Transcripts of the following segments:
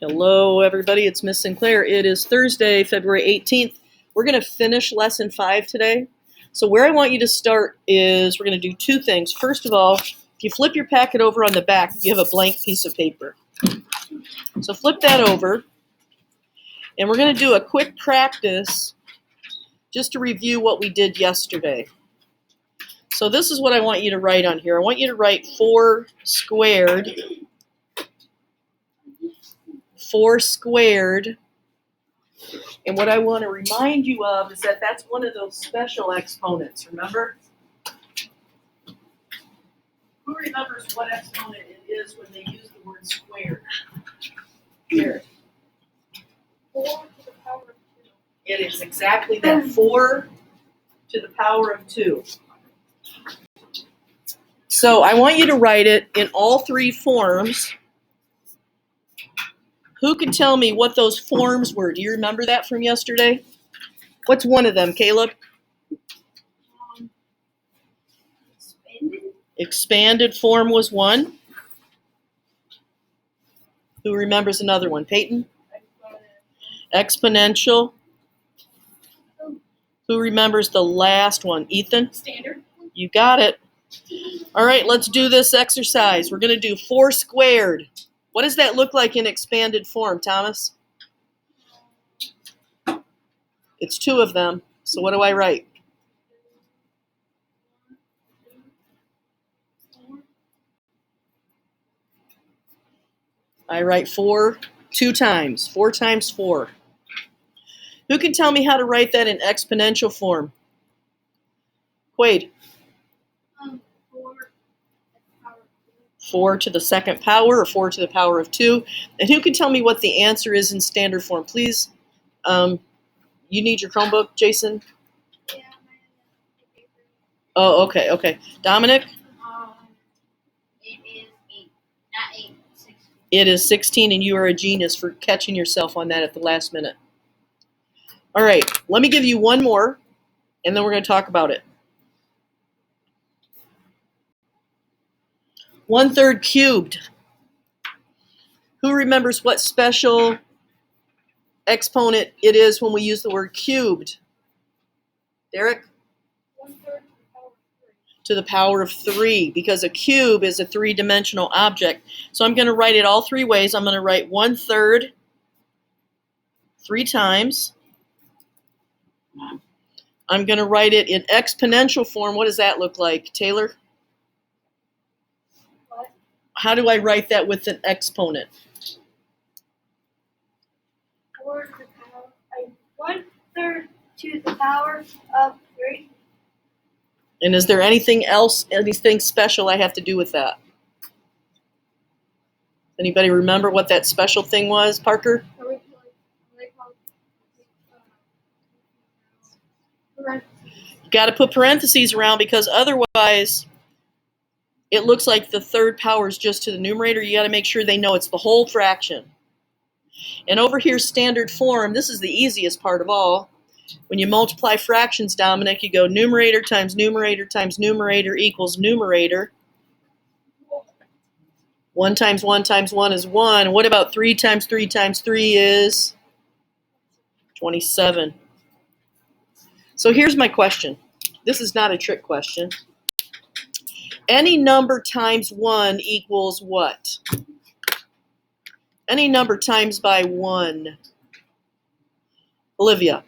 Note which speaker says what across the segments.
Speaker 1: Hello, everybody. It's Miss Sinclair. It is Thursday, February 18th. We're going to finish Lesson 5 today. So where I want you to start is we're going to do two things. First of all, if you flip your packet over on the back, you have a blank piece of paper. So flip that over, and we're going to do a quick practice just to review what we did yesterday. So this is what I want you to write on here. I want you to write 4 squared. 4 squared. And what I want to remind you of is that that's one of those special exponents, remember? Who remembers what exponent it is when they use the word squared? Here.
Speaker 2: 4 to the power of 2.
Speaker 1: It is exactly that, 4 to the power of 2. So I want you to write it in all 3 forms. Who can tell me what those forms were? Do you remember that from yesterday? What's one of them, Caleb?
Speaker 2: Expanded.
Speaker 1: Expanded form was one. Who remembers another one? Peyton? Exponential. Who remembers the last one? Ethan?
Speaker 2: Standard.
Speaker 1: You got it. All right, let's do this exercise. We're going to do 4 squared. What does that look like in expanded form, Thomas? It's 2 of them. So what do I write? I write 4 2 times. 4 times 4. Who can tell me how to write that in exponential form? Quaid. 4 to the second power, or 4 to the power of 2. And who can tell me what the answer is in standard form? Please. You need your Chromebook, Jason?
Speaker 2: Yeah.
Speaker 1: Oh, okay. Dominic?
Speaker 2: It is 8. Not 8. 16.
Speaker 1: It is 16, and you are a genius for catching yourself on that at the last minute. All right, let me give you one more, and then we're going to talk about it. 1/3 cubed. Who remembers what special exponent it is when we use the word cubed? Derek?
Speaker 2: 1/3
Speaker 1: To the power of 3, because a cube is a 3-dimensional object. So I'm going to write it all 3 ways. I'm going to write 1/3 3 times. I'm going to write it in exponential form. What does that look like, Taylor?
Speaker 2: What?
Speaker 1: How do I write that with an exponent?
Speaker 2: 4 to the power. 1/3 to the power of 3.
Speaker 1: And is there anything else, anything special I have to do with that? Anybody remember what that special thing was, Parker? You got to put parentheses around, because otherwise it looks like the 3rd power is just to the numerator. You got to make sure they know it's the whole fraction. And over here, standard form, this is the easiest part of all. When you multiply fractions, Dominic, you go numerator times numerator times numerator equals numerator. 1 times 1 times 1 is 1. What about 3 times 3 times 3 is 27. So here's my question. This is not a trick question. Any number times 1 equals what? Any number times by 1. Olivia.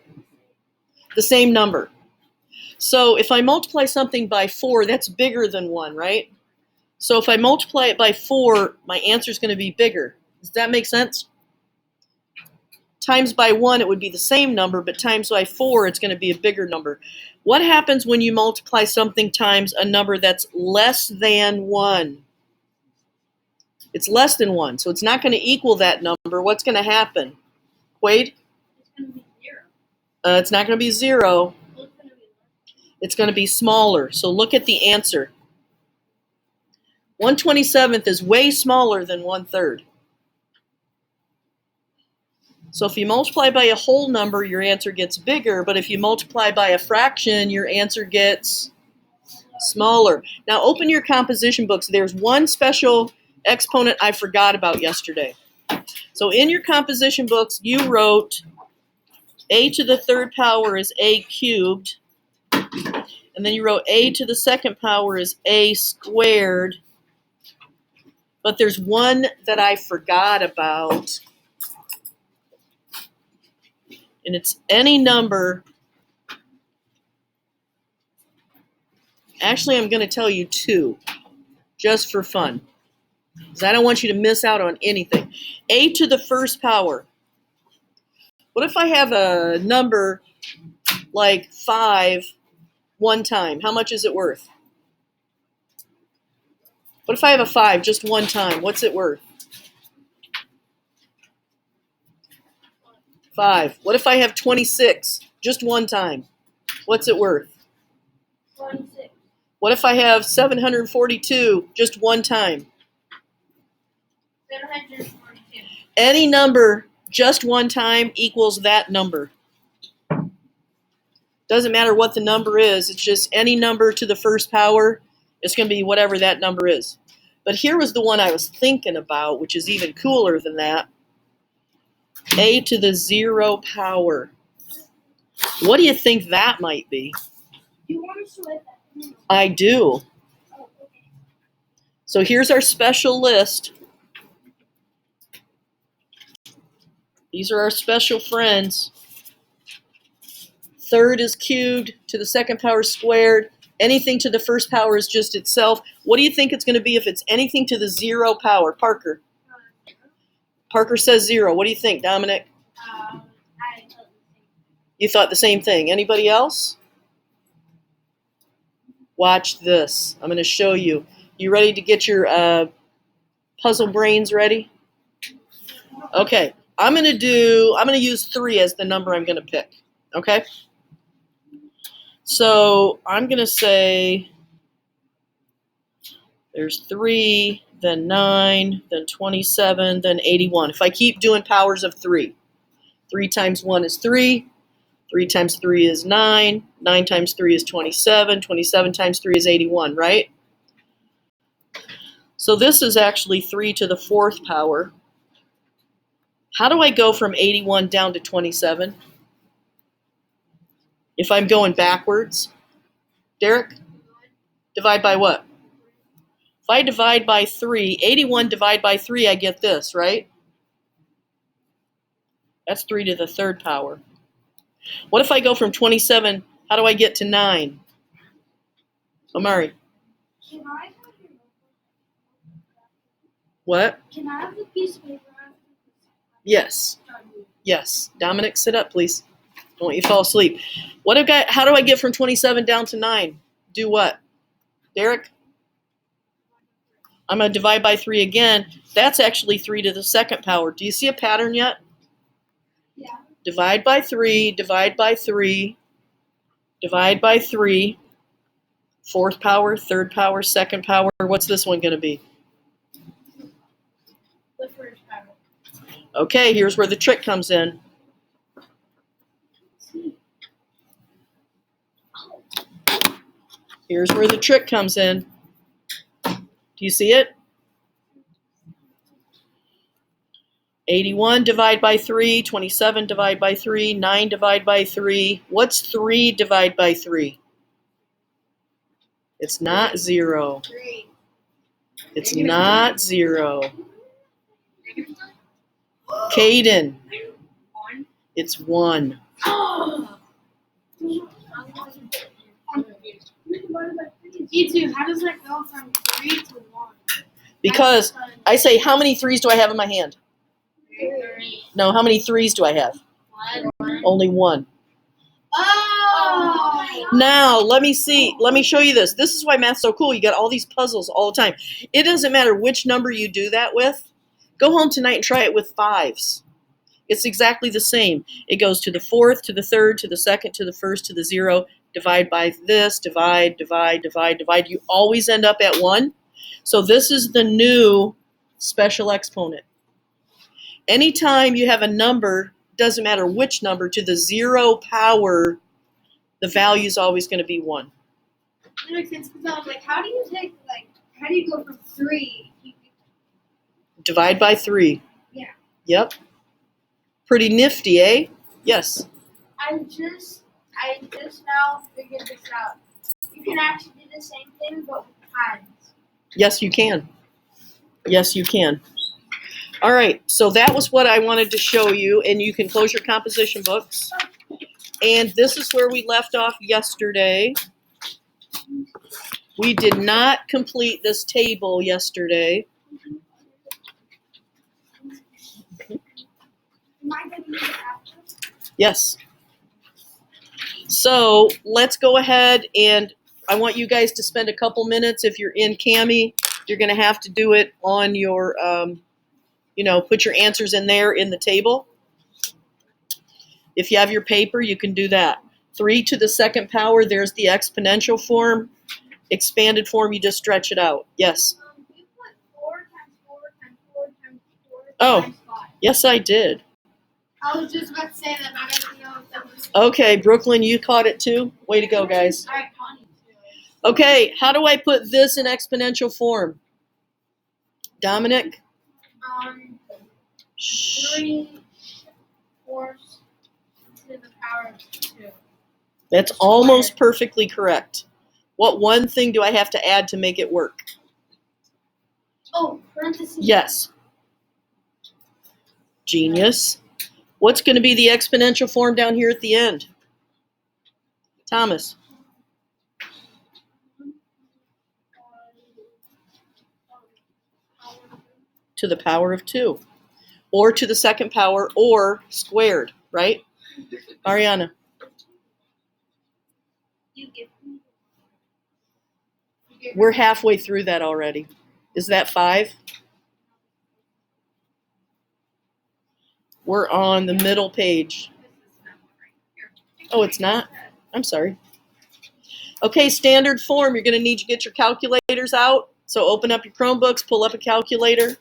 Speaker 1: The same number. So if I multiply something by 4, that's bigger than 1, right? So if I multiply it by 4, my answer is going to be bigger. Does that make sense? Times by 1, it would be the same number, but times by 4, it's going to be a bigger number. What happens when you multiply something times a number that's less than 1? It's less than 1, so it's not going to equal that number. What's going to happen? Quaid?
Speaker 2: It's going to be 0.
Speaker 1: It's not going to be 0.
Speaker 2: It's going to be less.
Speaker 1: It's going to be smaller. So look at the answer. 1/27 is way smaller than 1/3. So if you multiply by a whole number, your answer gets bigger, but if you multiply by a fraction, your answer gets smaller. Now open your composition books. There's one special exponent I forgot about yesterday. So in your composition books, you wrote a to the third power is a cubed. And then you wrote a to the second power is a squared. But there's one that I forgot about. And it's any number. Actually, I'm going to tell you two, just for fun. Because I don't want you to miss out on anything. A to the first power. What if I have a number like 5 one time? How much is it worth? What if I have a 5 just one time? What's it worth? 5. What if I have 26 just one time? What's it worth?
Speaker 2: 26.
Speaker 1: What if I have 742 just one time?
Speaker 2: 742.
Speaker 1: Any number just one time equals that number. Doesn't matter what the number is. It's just any number to the first power. It's going to be whatever that number is. But here was the one I was thinking about, which is even cooler than that. A to the 0 power. What do you think that might be?
Speaker 2: You want to write that?
Speaker 1: I do.
Speaker 2: Oh, okay.
Speaker 1: So here's our special list. These are our special friends. Third is cubed, to the second power squared. Anything to the first power is just itself. What do you think it's going to be if it's anything to the 0 power? Parker. Parker says 0. What do you think, Dominic?
Speaker 2: I thought the same.
Speaker 1: You thought the same thing. Anybody else? Watch this. I'm going to show you. You ready to get your puzzle brains ready? Okay. I'm going to use 3 as the number I'm going to pick. Okay? So I'm going to say there's 3, then 9, then 27, then 81. If I keep doing powers of 3, 3 times 1 is 3, 3 times 3 is 9, 9 times 3 is 27, 27 times 3 is 81, right? So this is actually 3 to the 4th power. How do I go from 81 down to 27? If I'm going backwards? Derek? Divide by what? If I divide by 3, 81 divide by 3, I get this, right? That's 3 to the 3rd power. What if I go from 27, how do I get to 9? Omari?
Speaker 2: Can I have your notebook?
Speaker 1: What?
Speaker 2: Can I have the piece of paper?
Speaker 1: Yes. Yes. Dominic, sit up, please. Don't you fall asleep. How do I get from 27 down to 9? Do what? Derek? I'm going to divide by 3 again. That's actually 3 to the 2nd power. Do you see a pattern yet?
Speaker 2: Yeah.
Speaker 1: Divide by 3, divide by 3, divide by 3. 4th power, 3rd power, 2nd power. What's this one going to be?
Speaker 2: The first power.
Speaker 1: Okay, here's where the trick comes in. Here's where the trick comes in. Do you see it? 81 divide by 3, 27 divide by 3, 9 divide by 3. What's 3 divide by 3? It's not 0.
Speaker 2: 3.
Speaker 1: It's not 0. Caden,
Speaker 2: 1.
Speaker 1: it's 1.
Speaker 2: Me too. How does that go from 3 to 1?
Speaker 1: Because I say, how many 3s do I have in my hand?
Speaker 2: 3.
Speaker 1: No, how many 3s do I have?
Speaker 2: 1.
Speaker 1: Only 1.
Speaker 2: Oh!
Speaker 1: Now, let me see. Let me show you this. This is why math's so cool. You got all these puzzles all the time. It doesn't matter which number you do that with. Go home tonight and try it with 5s. It's exactly the same. It goes to the 4th, to the 3rd, to the 2nd, to the 1st, to the 0. Divide by this, divide, divide, divide, divide. You always end up at 1. So this is the new special exponent. Anytime you have a number, doesn't matter which number, to the 0 power, the value is always going to be 1.
Speaker 2: That makes sense because I was like, how do you go from 3?
Speaker 1: Divide by 3.
Speaker 2: Yeah.
Speaker 1: Yep. Pretty nifty, eh? Yes.
Speaker 2: I just now figured this out. You can actually do the same thing, but with times.
Speaker 1: Yes, you can. Yes, you can. All right, so that was what I wanted to show you, and you can close your composition books. And this is where we left off yesterday. We did not complete this table yesterday.
Speaker 2: Am I going to use it after?
Speaker 1: Yes. So let's go ahead, and I want you guys to spend a couple minutes. If you're in Kami, you're going to have to do it on your, put your answers in there in the table. If you have your paper, you can do that. 3 to the second power, there's the exponential form. Expanded form, you just stretch it out. Yes.
Speaker 2: You put 4 times 4 times 4 times 4
Speaker 1: Oh.
Speaker 2: times 5.
Speaker 1: Yes, I did.
Speaker 2: I was just about to say that. I didn't know if that was.
Speaker 1: Okay, Brooklyn, you caught it too? Way to go, guys.
Speaker 2: I caught it too.
Speaker 1: Okay, how do I put this in exponential form? Dominic?
Speaker 2: 3 fourths to the power of 2.
Speaker 1: That's almost perfectly correct. What one thing do I have to add to make it work?
Speaker 2: Oh, parentheses.
Speaker 1: Yes. Genius. What's going to be the exponential form down here at the end? Thomas. To the power of 2. Or to the second power, or squared, right? Ariana.
Speaker 2: You give me.
Speaker 1: We're halfway through that already. Is that 5? We're on the middle page. Oh, it's not? I'm sorry. Okay, standard form. You're going to need to get your calculators out. So open up your Chromebooks, pull up a calculator.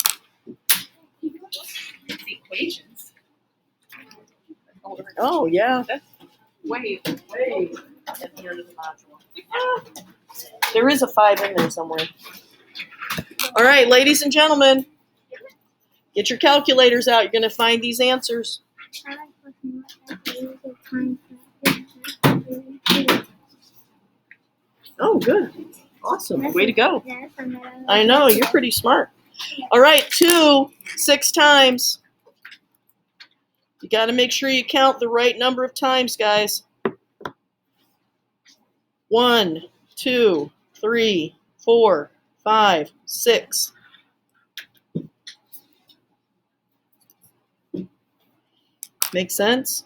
Speaker 3: It's equations.
Speaker 1: Oh, yeah.
Speaker 3: Way at the end of the module.
Speaker 1: There is a 5 in there somewhere. All right, ladies and gentlemen, get your calculators out. You're going to find these answers. Oh, good. Awesome. Way to go. I know, you're pretty smart. All right, 2 6 times. You got to make sure you count the right number of times, guys. 1, 2, 3, 4, 5, 6. Make sense?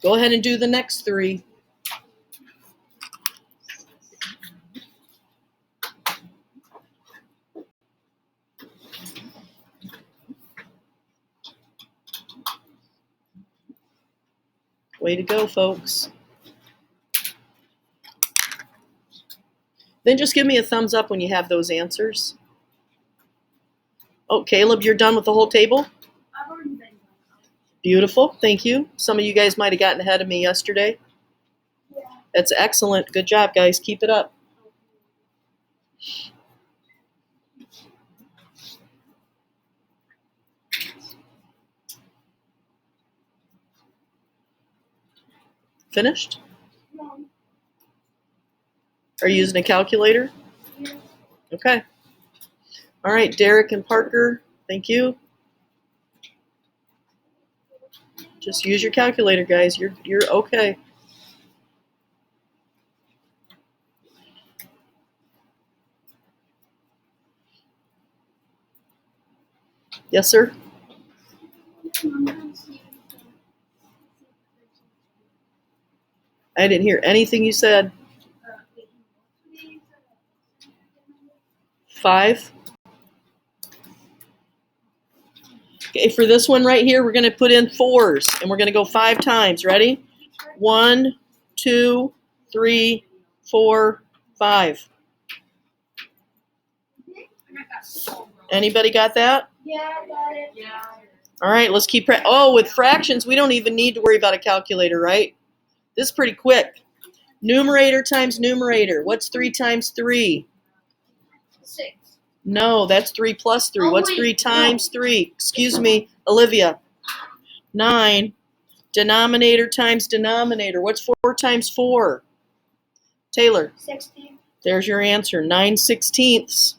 Speaker 1: Go ahead and do the next 3. Way to go, folks. Then just give me a thumbs up when you have those answers. Oh, Caleb, you're done with the whole table?
Speaker 2: I've already been done.
Speaker 1: Beautiful. Thank you. Some of you guys might have gotten ahead of me yesterday.
Speaker 2: Yeah.
Speaker 1: That's excellent. Good job, guys. Keep it up. Finished?
Speaker 2: No.
Speaker 1: Are you using a calculator?
Speaker 2: Yeah.
Speaker 1: Okay. All right, Derek and Parker, thank you. Just use your calculator, guys. You're okay. Yes, sir? I didn't hear anything you said. 5. Okay, for this one right here, we're going to put in 4s, and we're going to go 5 times. Ready? 1, 2, 3, 4, 5. Anybody got that?
Speaker 2: Yeah, I got it.
Speaker 3: Yeah.
Speaker 1: All right, let's keep. Oh, with fractions, we don't even need to worry about a calculator, right? This is pretty quick. Numerator times numerator. What's 3 times 3?
Speaker 2: 6.
Speaker 1: No, that's 3 plus 3.
Speaker 2: Oh,
Speaker 1: What's
Speaker 2: wait,
Speaker 1: 3
Speaker 2: no.
Speaker 1: times 3? Excuse me, Olivia. 9. Denominator times denominator. What's 4 times 4? Taylor,
Speaker 2: 16.
Speaker 1: there's your answer, 9/16.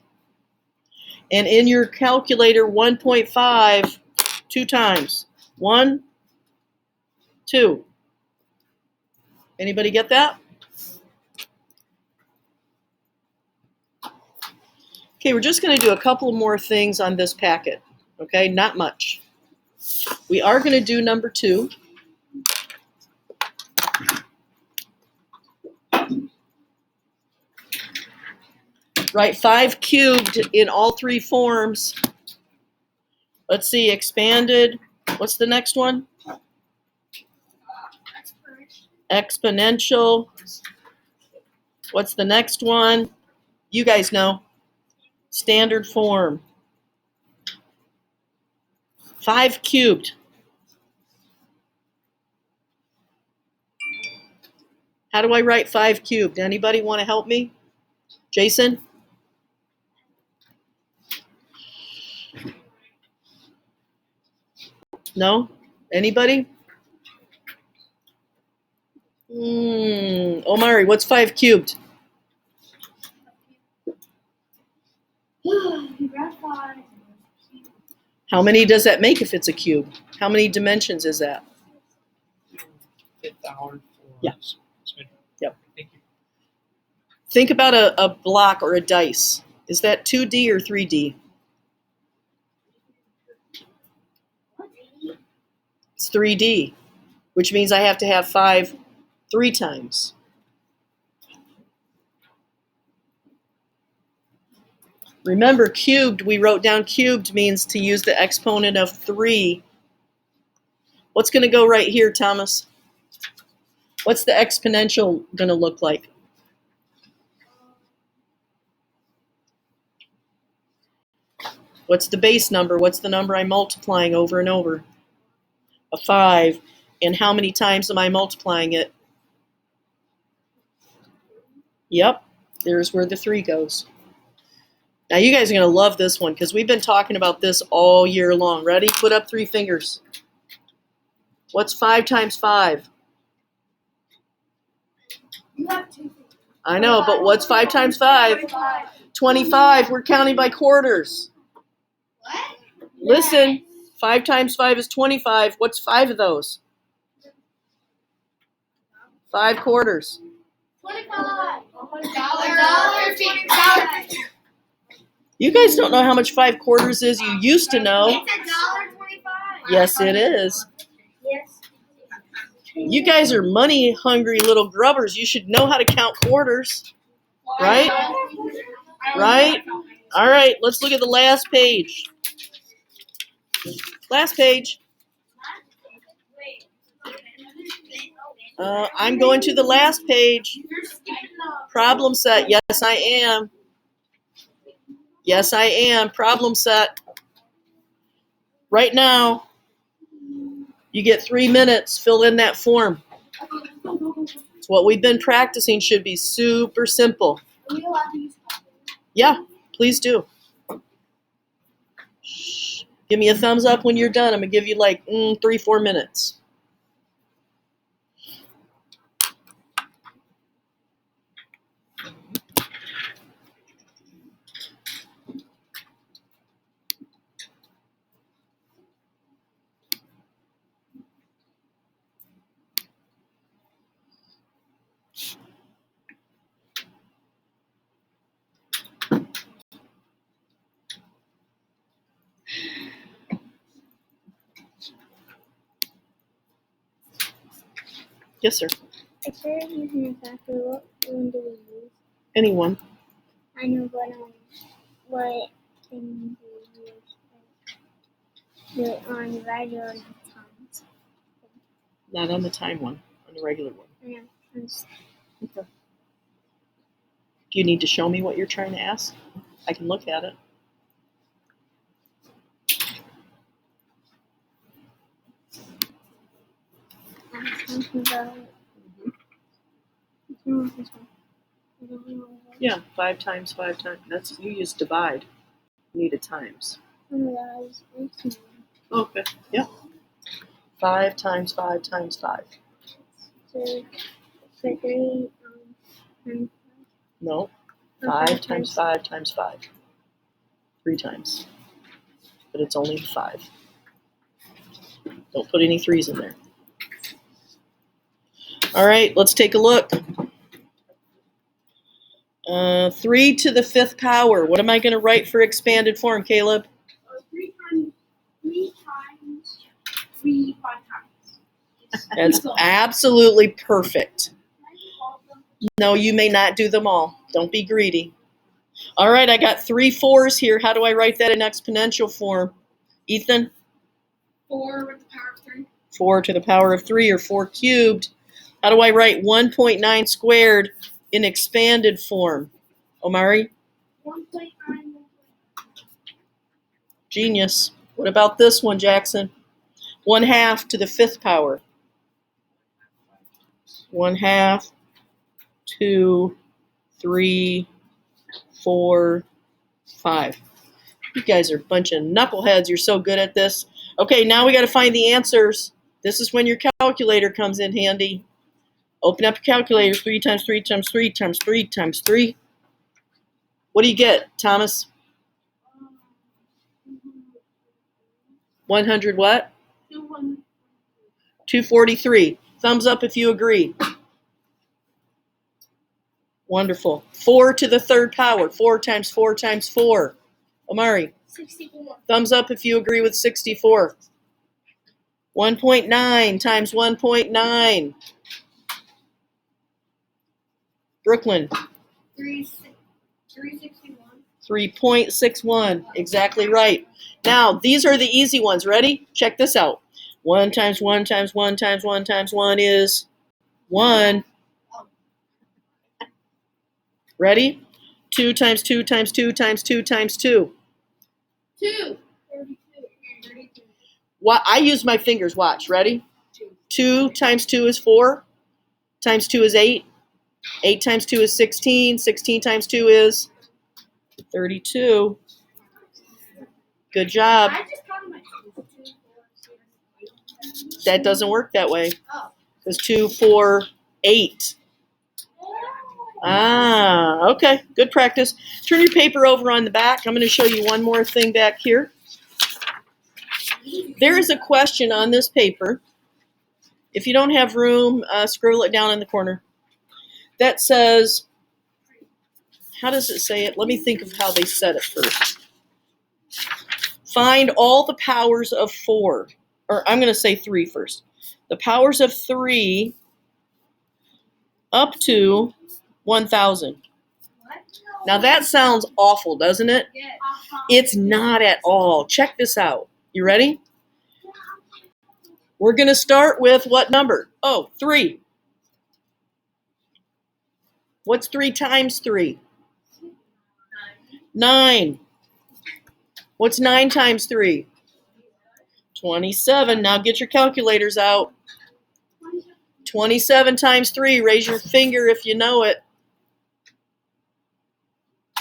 Speaker 1: And in your calculator, 1.5, 2 times. 1, 2. Anybody get that? Okay, we're just going to do a couple more things on this packet. Okay, not much. We are going to do number 2. Write 5 cubed in all 3 forms. Let's see, expanded. What's the next one? Exponential. What's the next one? You guys know. Standard form. 5 cubed. How do I write 5 cubed? Anybody want to help me? Jason? No? Anybody? Omari, what's 5 cubed? How many does that make if it's a cube? How many dimensions is that? Yeah. Yep.
Speaker 4: Thank you.
Speaker 1: Think about a block or a dice. Is that 2D or 3D? It's 3D, which means I have to have 5 3 times. Remember, cubed, we wrote down cubed means to use the exponent of 3. What's going to go right here, Thomas? What's the exponential going to look like? What's the base number? What's the number I'm multiplying over and over? A 5. And how many times am I multiplying it? Yep, there's where the 3 goes. Now you guys are going to love this one because we've been talking about this all year long. Ready? Put up 3 fingers. What's 5 times 5?
Speaker 2: You have 2.
Speaker 1: I know, but what's 5 times 5? 25. We're counting by quarters.
Speaker 2: What?
Speaker 1: Listen, 5 times 5 is 25. What's 5 of those? 5 quarters.
Speaker 2: 25. $1.25.
Speaker 1: You guys don't know how much 5 quarters is. You used to know.
Speaker 2: It's $1.25.
Speaker 1: Yes, it is.
Speaker 2: Yes.
Speaker 1: You guys are money hungry little grubbers. You should know how to count quarters. Right? Right? All right, let's look at the last page. Last page. I'm going to the last page. Problem set. Yes, I am. Yes, I am. Problem set. Right now, you get 3 minutes. Fill in that form. It's what we've been practicing. Should be super simple.
Speaker 2: Are we allowed to use coffee?
Speaker 1: Yeah, please do. Shh. Give me a thumbs up when you're done. I'm going to give you like 3-4 minutes. Yes, sir.
Speaker 5: If they're using a factory, what one do we use?
Speaker 1: Anyone?
Speaker 5: I know, but what thing do we use? Do it on the radio or the times?
Speaker 1: Not on the time one, on the regular one.
Speaker 5: I know. I'm just,
Speaker 1: Okay. Do you need to show me what you're trying to ask? I can look at it.
Speaker 5: I'm talking about. It's not this one. I don't know what it is.
Speaker 1: Yeah, 5 times 5 times. That's, you use divide. Need a times.
Speaker 5: Oh, that's
Speaker 1: Okay. Yep. 5 times 5 times 5.
Speaker 5: so for 3 times
Speaker 1: No.
Speaker 5: 5.
Speaker 1: 5 times 5 times 5. 3 times. But it's only 5. Don't put any 3's in there. All right, let's take a look. 3 to the 5th power. What am I going to write for expanded form, Caleb?
Speaker 2: 3 times 3 times 3 5 times.
Speaker 1: That's absolutely perfect. No, you may not do them all. Don't be greedy. All right, I got 3 4's here. How do I write that in exponential form? Ethan?
Speaker 2: 4 with the power of 3.
Speaker 1: 4 to the power of 3, or 4 cubed. How do I write 1.9 squared in expanded form? Omari?
Speaker 2: 1.9.
Speaker 1: Genius. What about this one, Jackson? 1/2 to the 5th power. 1/2, 2, 3, 4, 5. You guys are a bunch of knuckleheads. You're so good at this. Okay, now we got to find the answers. This is when your calculator comes in handy. Open up your calculator. 3 times 3 times 3 times 3 times 3. What do you get, Thomas? 100 what? 243. Thumbs up if you agree. Wonderful. 4 to the 3rd power. 4 times 4 times 4. Omari.
Speaker 2: 64.
Speaker 1: Thumbs up if you agree with 64. 1.9 times 1.9. Brooklyn.
Speaker 2: 361.
Speaker 1: 3.61. Exactly right. Now, these are the easy ones. Ready? Check this out. 1 times 1 times 1 times 1 times 1 is 1. Ready? 2 times 2 times 2 times 2 times 2.
Speaker 2: 2. 32.
Speaker 1: What? I use my fingers. Watch. Ready? 2 times 2 is 4. Times 2 is 8. 8 times 2 is 16. 16 times 2 is 32. Good job.
Speaker 2: I just counted my 2, 4, 6,
Speaker 1: That doesn't work that way.
Speaker 2: Oh.
Speaker 1: It's 2, 4, 8. Ah, okay. Good practice. Turn your paper over on the back. I'm going to show you one more thing back here. There is a question on this paper. If you don't have room, scribble it down in the corner. That says, how does it say it? Let me think of how they said it first. Find all the powers of 4. Or I'm going to say 3 first. The powers of 3 up to 1,000.
Speaker 2: What?
Speaker 1: Now that sounds awful, doesn't it?
Speaker 2: Yes.
Speaker 1: It's not at all. Check this out. You ready? We're going to start with what number? Oh, 3. What's 3 times 3? 9. What's 9 times 3? 27. Now get your calculators out. 27 times 3. Raise your finger if you know it.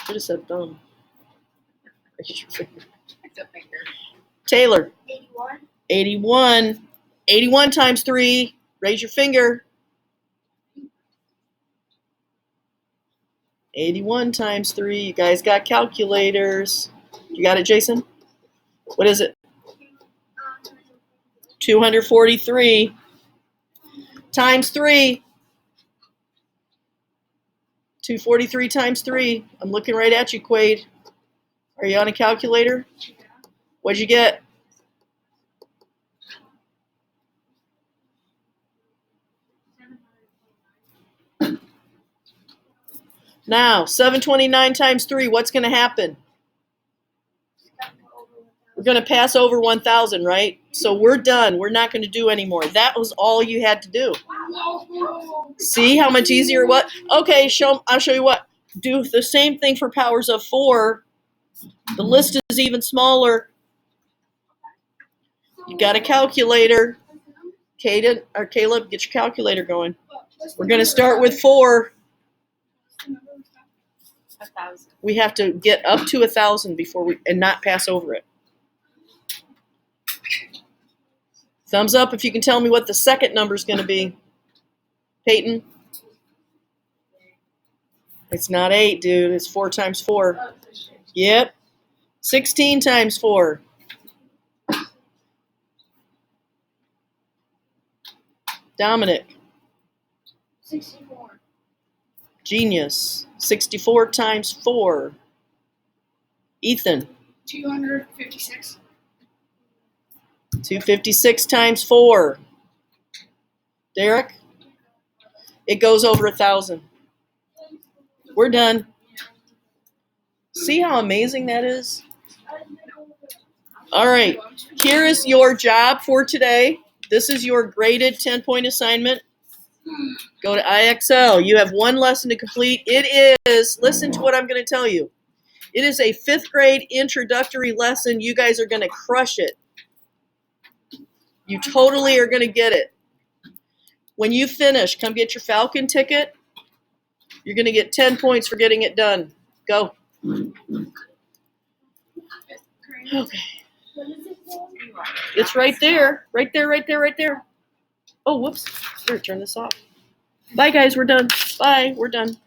Speaker 1: Should have said thumb. Raise your finger. Taylor.
Speaker 2: 81.
Speaker 1: 81. 81 times 3. Raise your finger. 81 times 3. You guys got calculators. You got it, Jason? What is it? 243 times 3. 243 times 3. I'm looking right at you, Quade. Are you on a calculator? What'd you get? Now, 729 times 3, what's going to happen? We're going to pass over 1,000, right? So we're done. We're not going to do any more. That was all you had to do. See how much easier what? Okay, I'll show you what. Do the same thing for powers of 4. The list is even smaller. You got a calculator. Kaden or Caleb, get your calculator going. We're going to start with 4.
Speaker 3: 1,000.
Speaker 1: We have to get up to 1,000 before we, and not pass over it. Thumbs up if you can tell me what the second number is going to be. Peyton? It's not 8, dude. It's 4 times 4. Yep. 16 times 4. Dominic?
Speaker 2: 64.
Speaker 1: Genius. 64 times 4. Ethan?
Speaker 2: 256.
Speaker 1: 256 times 4. Derek? It goes over 1,000. We're done. See how amazing that is? All right. Here is your job for today. This is your graded 10-point assignment. Go to IXL. You have one lesson to complete. It is, listen to what I'm going to tell you. It is a 5th grade introductory lesson. You guys are going to crush it. You totally are going to get it. When you finish, come get your Falcon ticket. You're going to get 10 points for getting it done. Go. Okay. It's right there. Right there, right there, right there. Oh, whoops. Here, turn this off. Bye, guys. We're done. Bye. We're done.